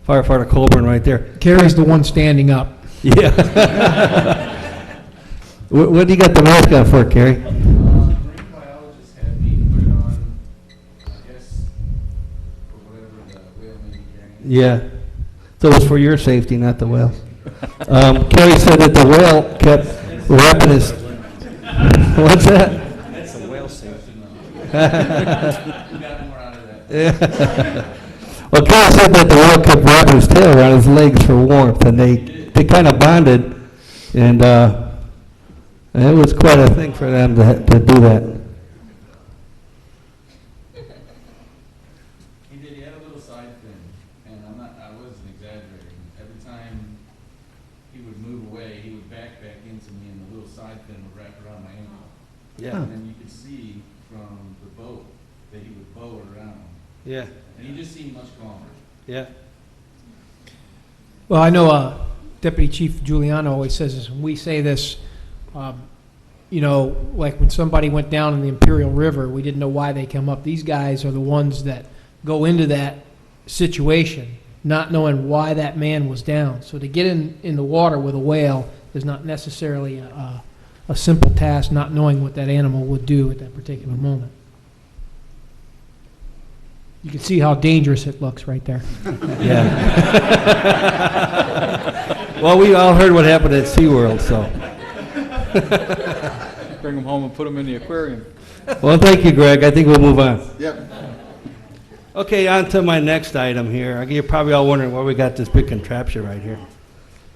Firefighter Colburn right there. Carrie's the one standing up. Yeah. What do you got the mask on for, Carrie? Marine biologist had me put it on, I guess, for whatever the whale may be carrying. Yeah. So it was for your safety, not the whale. Carrie said that the whale kept wrapping his... What's that? That's a whale safety. We got more out of that. Yeah. Well, Carrie said that the whale kept wrapping his tail around his legs for warmth, and they kind of bonded, and it was quite a thing for them to do that. He did, he had a little side fin, and I wasn't exaggerating. Every time he would move away, he would back into me, and the little side fin would wrap around my ankle. Yeah. And then you could see from the boat that he would bow it around. Yeah. And he just seemed much calmer. Yeah. Well, I know Deputy Chief Giuliano always says this, and we say this, you know, like when somebody went down in the Imperial River, we didn't know why they come up. These guys are the ones that go into that situation, not knowing why that man was down. So to get in the water with a whale is not necessarily a simple task, not knowing what that animal would do at that particular moment. You can see how dangerous it looks right there. Yeah. Well, we all heard what happened at SeaWorld, so. Bring them home and put them in the aquarium. Well, thank you, Greg. I think we'll move on. Yep. Okay, on to my next item here. You're probably all wondering why we got this big contraption right here.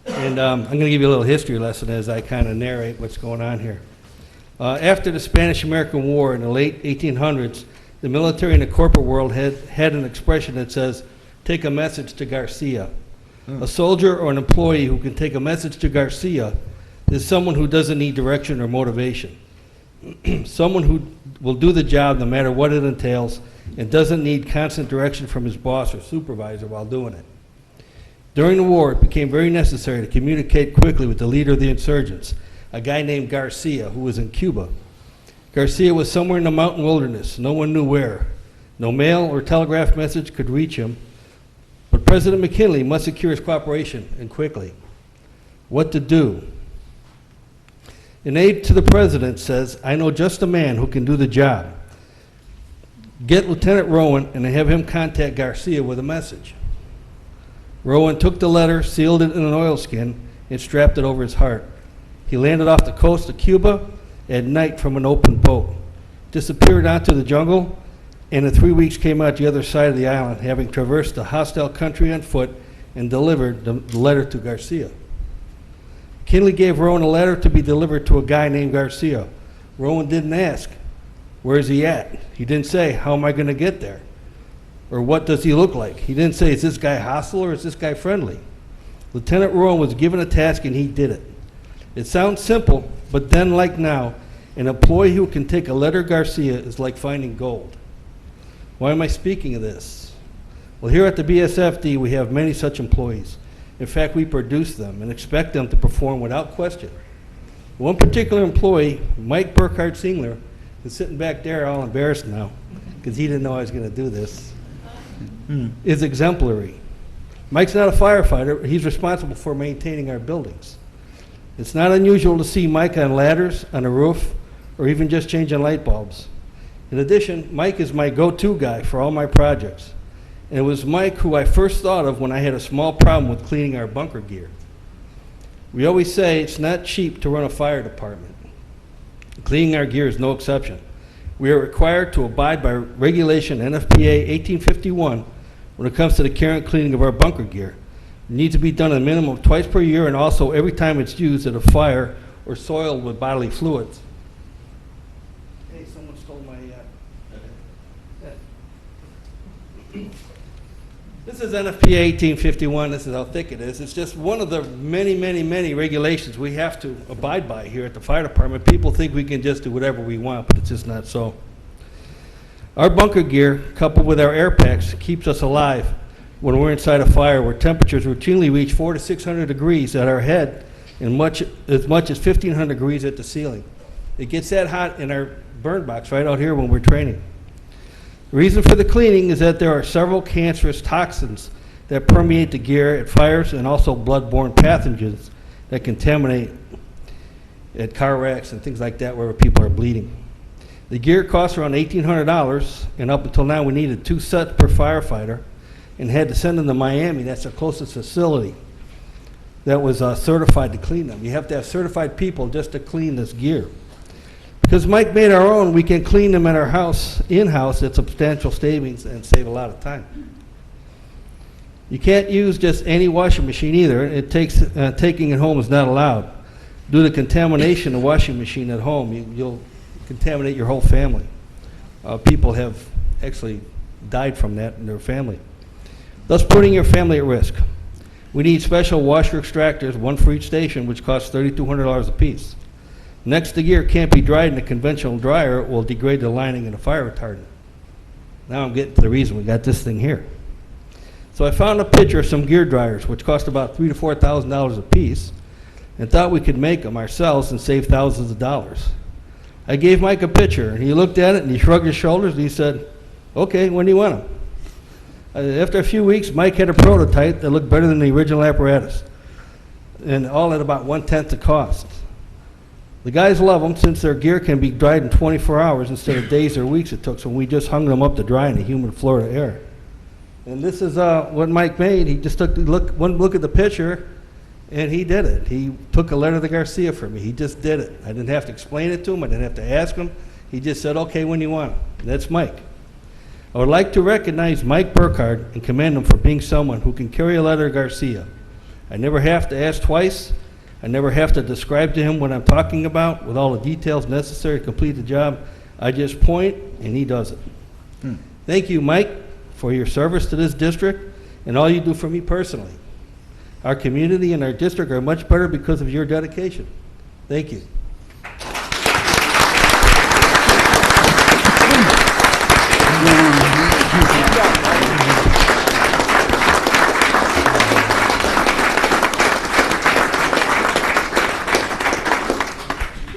And I'm going to give you a little history lesson as I kind of narrate what's going on here. After the Spanish-American War in the late 1800s, the military and the corporate world had an expression that says, take a message to Garcia. A soldier or an employee who can take a message to Garcia is someone who doesn't need direction or motivation. Someone who will do the job no matter what it entails and doesn't need constant direction from his boss or supervisor while doing it. During the war, it became very necessary to communicate quickly with the leader of the insurgents, a guy named Garcia, who was in Cuba. Garcia was somewhere in the mountain wilderness. No one knew where. No mail or telegraph message could reach him. But President McKinley must secure his cooperation, and quickly. What to do? An aide to the president says, I know just a man who can do the job. Get Lieutenant Rowan and have him contact Garcia with a message. Rowan took the letter, sealed it in an oilskin, and strapped it over his heart. He landed off the coast of Cuba at night from an open boat, disappeared onto the jungle, and in 3 weeks came out the other side of the island, having traversed the hostile country on foot and delivered the letter to Garcia. McKinley gave Rowan a letter to be delivered to a guy named Garcia. Rowan didn't ask, where is he at? He didn't say, how am I going to get there? Or what does he look like? He didn't say, is this guy hostile or is this guy friendly? Lieutenant Rowan was given a task and he did it. It sounds simple, but then like now, an employee who can take a letter Garcia is like finding gold. Why am I speaking of this? Well, here at the BSFD, we have many such employees. In fact, we produce them and expect them to perform without question. One particular employee, Mike Burkhardt Singler, is sitting back there all embarrassed now because he didn't know I was going to do this, is exemplary. Mike's not a firefighter. He's responsible for maintaining our buildings. It's not unusual to see Mike on ladders, on a roof, or even just changing light bulbs. In addition, Mike is my go-to guy for all my projects. And it was Mike who I first thought of when I had a small problem with cleaning our bunker gear. We always say it's not cheap to run a fire department. Cleaning our gear is no exception. We are required to abide by regulation NFPA 1851 when it comes to the care and cleaning of our bunker gear. It needs to be done a minimum of twice per year and also every time it's used at a fire or soiled with bodily fluids. Hey, someone stole my... This is NFPA 1851. This is how thick it is. It's just one of the many, many, many regulations we have to abide by here at the fire department. People think we can just do whatever we want, but it's just not so. Our bunker gear, coupled with our air packs, keeps us alive when we're inside a fire where temperatures routinely reach 400 to 600 degrees at our head and as much as 1,500 degrees at the ceiling. It gets that hot in our burn box right out here when we're training. The reason for the cleaning is that there are several cancerous toxins that permeate the gear at fires, and also blood-borne pathogens that contaminate at car wrecks and things like that where people are bleeding. The gear costs around $1,800, and up until now we needed 2 sets per firefighter and had to send them to Miami. That's the closest facility that was certified to clean them. You have to have certified people just to clean this gear. Because Mike made our own, we can clean them at our house, in-house, at substantial savings and save a lot of time. You can't use just any washing machine either. It takes, taking it home is not allowed. Due to contamination of washing machine at home, you'll contaminate your whole family. People have actually died from that in their family, thus putting your family at risk. We need special washer extractors, 1 for each station, which costs $3,200 a piece. Next, the gear can't be dried in a conventional dryer. It will degrade the lining in a fire retardant. Now I'm getting to the reason we got this thing here. So I found a picture of some gear dryers, which cost about $3,000 to $4,000 a piece, and thought we could make them ourselves and save thousands of dollars. I gave Mike a picture, and he looked at it, and he shrugged his shoulders, and he said, okay, when do you want them? After a few weeks, Mike had a prototype that looked better than the original apparatus, and all at about 1/10 the cost. The guys love them since their gear can be dried in 24 hours instead of days or weeks it took when we just hung them up to dry in the humid Florida air. And this is what Mike made. He just took one look at the picture, and he did it. He took a letter to Garcia for me. He just did it. I didn't have to explain it to him. I didn't have to ask him. He just said, okay, when you want them. And that's Mike. I would like to recognize Mike Burkhardt and commend him for being someone who can carry a letter to Garcia. I never have to ask twice. I never have to describe to him what I'm talking about with all the details necessary to complete the job. I just point, and he does it. Thank you, Mike, for your service to this district and all you do for me personally. Our community and our district are much better because of your dedication. Thank you.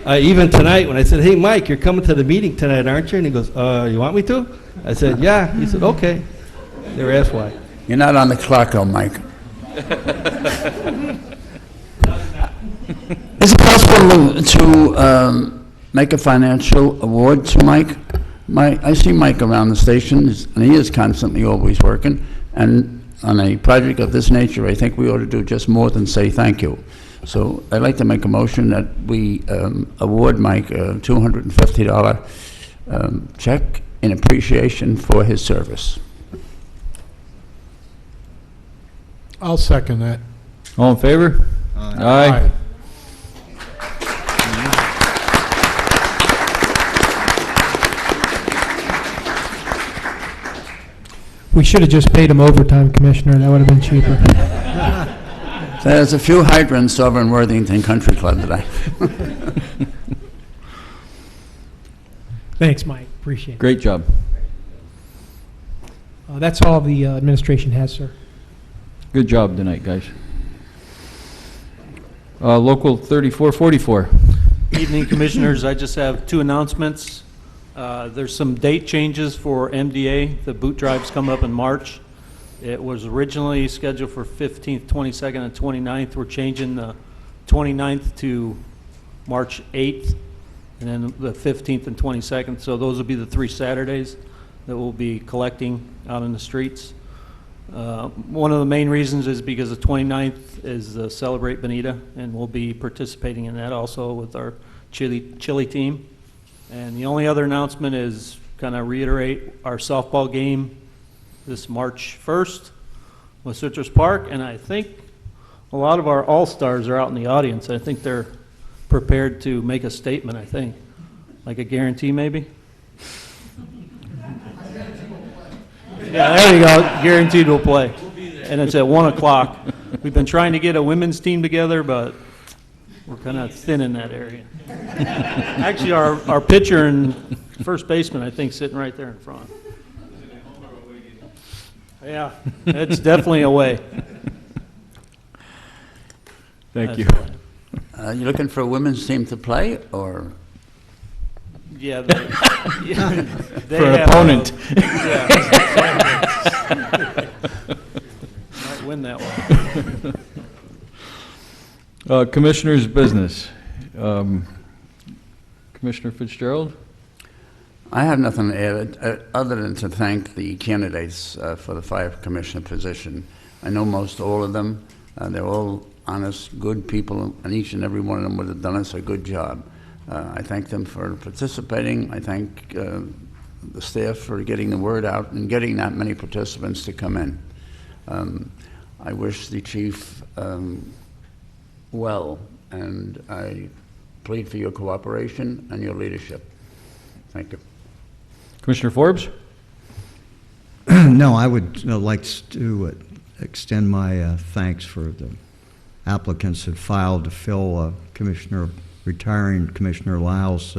Even tonight, when I said, hey, Mike, you're coming to the meeting tonight, aren't you? And he goes, you want me to? I said, yeah. He said, okay. Never asked why. You're not on the clock, though, Mike. Is it possible to make a financial award to Mike? I see Mike around the station, and he is constantly always working. And on a project of this nature, I think we ought to do just more than say thank you. So I'd like to make a motion that we award Mike a $250 check in appreciation for his service. I'll second that. All in favor? Aye. We should have just paid him overtime, Commissioner. That would have been cheaper. There's a few hydrants over in Worthington Country Club today. Thanks, Mike. Appreciate it. Great job. That's all the administration has, sir. Good job tonight, guys. Local 3444. Evening, Commissioners. I just have 2 announcements. There's some date changes for MDA. The boot drive's come up in March. It was originally scheduled for 15th, 22nd, and 29th. We're changing the 29th to March 8th, and then the 15th and 22nd. So those will be the 3 Saturdays that we'll be collecting out in the streets. One of the main reasons is because the 29th is the Celebrate Bonita, and we'll be participating in that also with our chili team. And the only other announcement is kind of reiterate our softball game this March 1st with Citrus Park, and I think a lot of our all-stars are out in the audience. I think they're prepared to make a statement, I think. Like a guarantee, maybe? Yeah, there you go. Guaranteed we'll play. And it's at 1 o'clock. We've been trying to get a women's team together, but we're kind of thin in that area. Actually, our pitcher and first baseman, I think, sitting right there in front. Yeah, it's definitely away. Thank you. You looking for a women's team to play, or? Yeah. For an opponent. Yeah. to win that one. Commissioner's business. Commissioner Fitzgerald? I have nothing to add, other than to thank the candidates for the fire commissioner position. I know most all of them. They're all honest, good people, and each and every one of them would have done us a good job. I thank them for participating. I thank the staff for getting the word out and getting that many participants to come in. I wish the chief well, and I plead for your cooperation and your leadership. Thank you. Commissioner Forbes? No, I would like to extend my thanks for the applicants that filed to fill retiring Commissioner Lyle's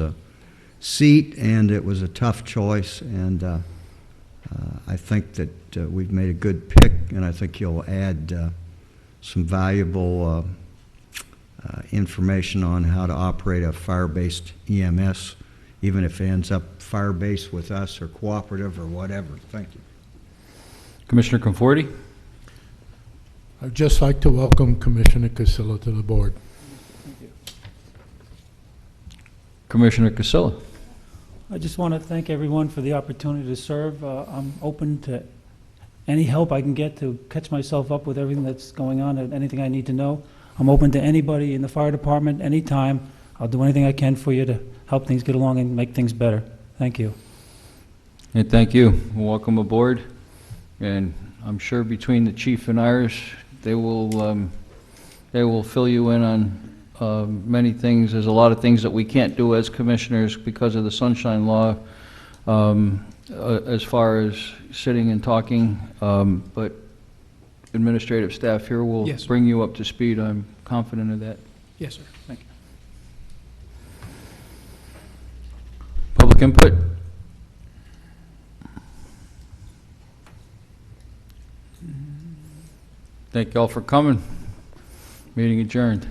seat, and it was a tough choice, and I think that we've made a good pick, and I think you'll add some valuable information on how to operate a fire-based EMS, even if it ends up fire-based with us or cooperative or whatever. Thank you. Commissioner Conforti? I'd just like to welcome Commissioner Casilla to the board. Commissioner Casilla? I just want to thank everyone for the opportunity to serve. I'm open to any help I can get to catch myself up with everything that's going on, and anything I need to know. I'm open to anybody in the fire department, anytime. I'll do anything I can for you to help things get along and make things better. Thank you. And thank you. Welcome aboard. And I'm sure between the chief and Irish, they will fill you in on many things. There's a lot of things that we can't do as commissioners because of the sunshine law, as far as sitting and talking, but administrative staff here will Yes, sir. bring you up to speed. I'm confident of that. Yes, sir. Thank you. Public input? Thank you all for coming. Meeting adjourned.